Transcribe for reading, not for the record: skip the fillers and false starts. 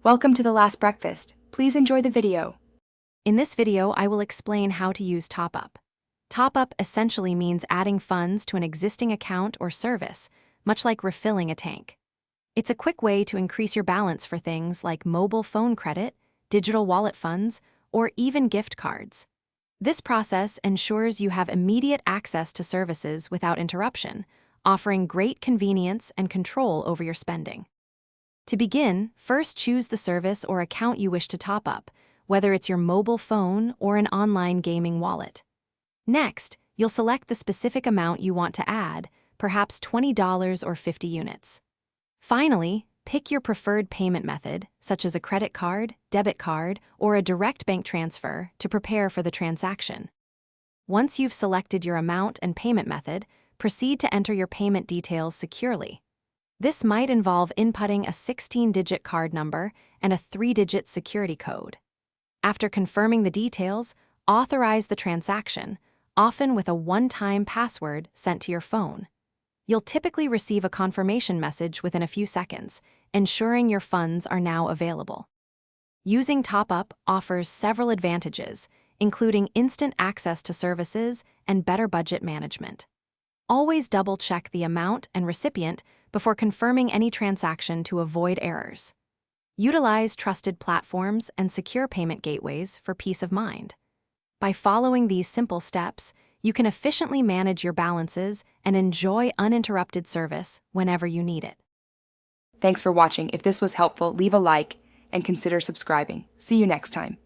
Welcome to the last breakfast. Please enjoy the video. In this video, I will explain how to use top-up. Top-up essentially means adding funds to an existing account or service, much like refilling a tank. It's a quick way to increase your balance for things like mobile phone credit, digital wallet funds, or even gift cards. This process ensures you have immediate access to services without interruption, offering great convenience and control over your spending. To begin, first choose the service or account you wish to top up, whether it's your mobile phone or an online gaming wallet. Next, you'll select the specific amount you want to add, perhaps $20 or 50 units. Finally, pick your preferred payment method, such as a credit card, debit card, or a direct bank transfer, to prepare for the transaction. Once you've selected your amount and payment method, proceed to enter your payment details securely. This might involve inputting a 16-digit card number and a 3-digit security code. After confirming the details, authorize the transaction, often with a one-time password sent to your phone. You'll typically receive a confirmation message within a few seconds, ensuring your funds are now available. Using top-up offers several advantages, including instant access to services and better budget management. Always double-check the amount and recipient before confirming any transaction to avoid errors. Utilize trusted platforms and secure payment gateways for peace of mind. By following these simple steps, you can efficiently manage your balances and enjoy uninterrupted service whenever you need it. Thanks for watching. If this was helpful, leave a like and consider subscribing. See you next time.